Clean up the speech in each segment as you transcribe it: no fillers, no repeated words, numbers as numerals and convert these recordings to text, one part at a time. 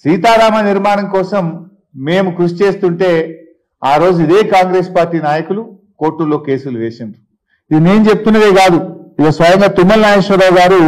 సీతారామ నిర్మాణం కోసం మేము కృషి చేస్తుంటే ఆ రోజు ఇదే కాంగ్రెస్ పార్టీ నాయకులు కోర్టుల్లో కేసులు వేసిండ్రు. ఇది నేను చెప్తున్నదే కాదు, ఇక స్వయంగా తుమ్మల నాగేశ్వరరావు గారు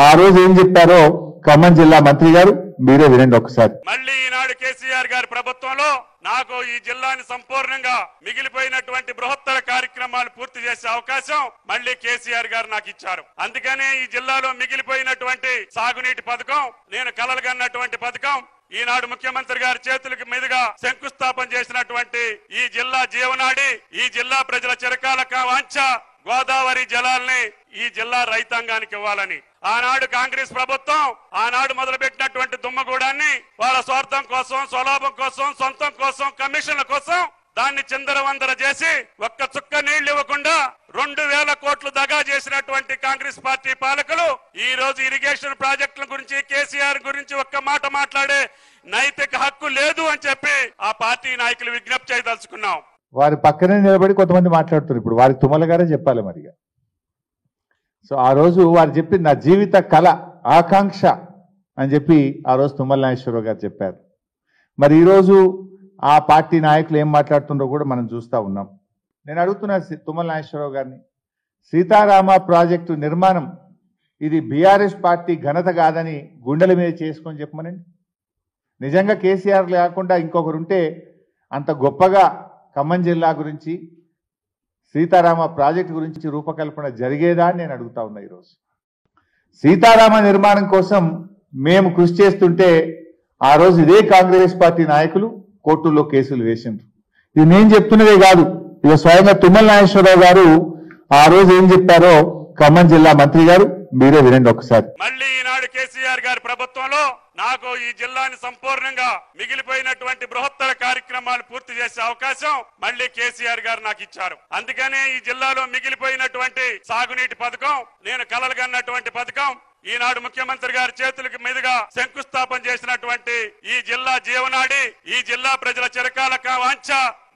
ఆ రోజు ఏం చెప్పారో ఖమ్మం జిల్లా మంత్రి గారు మీరే వినండి ఒకసారి. మళ్ళీ ఈనాడు కేసీఆర్ గారి ప్రభుత్వంలో నాకు ఈ జిల్లాని సంపూర్ణంగా మిగిలిపోయినటువంటి బృహత్తర కార్యక్రమాలు పూర్తి చేసే అవకాశం మళ్ళీ కేసీఆర్ గారు నాకు ఇచ్చారు. అందుకనే ఈ జిల్లాలో మిగిలిపోయినటువంటి సాగునీటి పథకం, నేను కలలుగన్నటువంటి పథకం, ఈనాడు ముఖ్యమంత్రి గారి చేతులకి మీదుగా శంకుస్థాపన చేసినటువంటి ఈ జిల్లా జీవనాడి, ఈ జిల్లా ప్రజల చిరకాల వాంఛ గోదావరి జలాల్ని ఈ జిల్లా రైతాంగానికి ఇవ్వాలని ఆనాడు కాంగ్రెస్ ప్రభుత్వం ఆనాడు మొదలుపెట్టినటువంటి దుమ్మగూడాన్ని వాళ్ళ స్వార్థం కోసం, స్వలాభం కోసం, సొంతం కోసం, కమిషన్ల కోసం దాన్ని చిందరవందర చేసి ఒక్క చుక్క నీళ్లు ఇవ్వకుండా 2000 కోట్లు దగా చేసినటువంటి కాంగ్రెస్ పార్టీ పాలకులు ఈ రోజు ఇరిగేషన్ ప్రాజెక్టుల గురించి, కేసీఆర్ గురించి ఒక్క మాట మాట్లాడే నైతిక హక్కు లేదు అని చెప్పి ఆ పార్టీ నాయకులు విజ్ఞప్తి చేయదలుచుకున్నాం. వారి పక్కనే నిలబడి కొంతమంది మాట్లాడుతున్నారు. ఇప్పుడు వారి తుమ్మల గారే చెప్పాలి మరిగా. సో ఆ రోజు వారు చెప్పింది నా జీవిత కళ, ఆకాంక్ష అని చెప్పి ఆ రోజు తుమ్మల నాగేశ్వరరావు గారు చెప్పారు. మరి ఈరోజు ఆ పార్టీ నాయకులు ఏం మాట్లాడుతుండో కూడా మనం చూస్తూ ఉన్నాం. నేను అడుగుతున్నా తుమ్మల నాగేశ్వరరావు గారిని, సీతారామ ప్రాజెక్టు నిర్మాణం ఇది బీఆర్ఎస్ పార్టీ ఘనత కాదని గుండెల మీద చేసుకొని చెప్పమనండి. నిజంగా కేసీఆర్ లేకుండా ఇంకొకరుంటే అంత గొప్పగా ఖమ్మం జిల్లా గురించి, సీతారామ ప్రాజెక్టు గురించి రూపకల్పన జరిగేదా అని నేను అడుగుతా ఉన్నా. ఈరోజు సీతారామ నిర్మాణం కోసం మేము కృషి చేస్తుంటే ఆ రోజు ఇదే కాంగ్రెస్ పార్టీ నాయకులు కోర్టుల్లో కేసులు వేసిండ్రు. ఇది నేను చెప్తున్నదే కాదు, ఇక స్వయంగా తుమ్మల నాగేశ్వరరావు గారు ఆ రోజు ఏం చెప్పారో ఖమ్మం జిల్లా మంత్రి గారు మీరే వినండి ఒకసారి. మళ్ళీ ఈనాడు కేసీఆర్ గారి ప్రభుత్వంలో నాకు ఈ జిల్లాని సంపూర్ణంగా మిగిలిపోయినటువంటి బృహత్తర కార్యక్రమాలు పూర్తి చేసే అవకాశం మళ్ళీ కేసీఆర్ గారు నాకు ఇచ్చారు. అందుకనే ఈ జిల్లాలో మిగిలిపోయినటువంటి సాగునీటి పథకం, నేను కలలుగన్నటువంటి పథకం, ఈనాడు ముఖ్యమంత్రి గారి చేతులకి మీదుగా శంకుస్థాపన చేసినటువంటి ఈ జిల్లా జీవనాడి, ఈ జిల్లా ప్రజల చిరకాల వాంఛ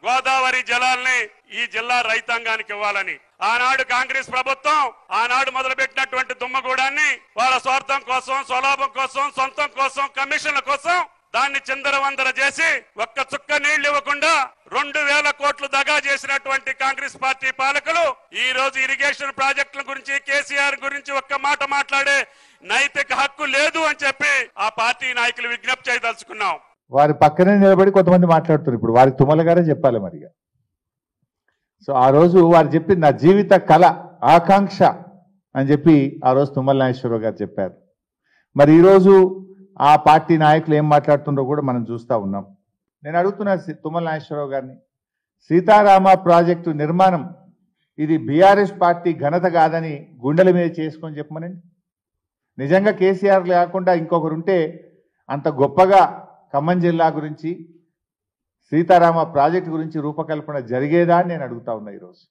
గోదావరి జలాల్ని ఈ జిల్లా రైతాంగానికి ఇవ్వాలని ఆనాడు కాంగ్రెస్ ప్రభుత్వం ఆనాడు మొదలుపెట్టినటువంటి దుమ్మగూడాన్ని వాళ్ళ స్వార్థం కోసం, స్వలాభం కోసం, సొంతం కోసం, కమిషన్ల కోసం దాన్ని చిందరవందర చేసి ఒక్క చుక్క నీళ్లు ఇవ్వకుండా 2000 కోట్లు దగా చేసినటువంటి కాంగ్రెస్ పార్టీ పాలకులు ఈ రోజు ఇరిగేషన్ ప్రాజెక్టుల గురించి, కేసీఆర్ గురించి ఒక్క మాట మాట్లాడే నైతిక హక్కు లేదు అని చెప్పి ఆ పార్టీ నాయకులు విజ్ఞప్తి చేయదలుచుకున్నాం. వారి పక్కనే నిలబడి కొంతమంది మాట్లాడుతున్నారు. ఇప్పుడు వారి తుమ్మల గారే చెప్పాలి మరిగా. సో ఆ రోజు వారు చెప్పింది నా జీవిత కళ, ఆకాంక్ష అని చెప్పి ఆ రోజు తుమ్మల నాగేశ్వరరావు గారు చెప్పారు. మరి ఈరోజు ఆ పార్టీ నాయకులు ఏం మాట్లాడుతుండో కూడా మనం చూస్తూ ఉన్నాం. నేను అడుగుతున్నా తుమ్మల నాగేశ్వరరావు గారిని, సీతారామ ప్రాజెక్టు నిర్మాణం ఇది బీఆర్ఎస్ పార్టీ ఘనత కాదని గుండెల మీద చేసుకొని చెప్పమనండి. నిజంగా కేసీఆర్ లేకుండా ఇంకొకరుంటే అంత గొప్పగా ఖమ్మం జిల్లా గురించి, సీతారామ ప్రాజెక్టు గురించి రూపకల్పన జరిగేదా అని నేను అడుగుతా ఉన్నా ఈరోజు.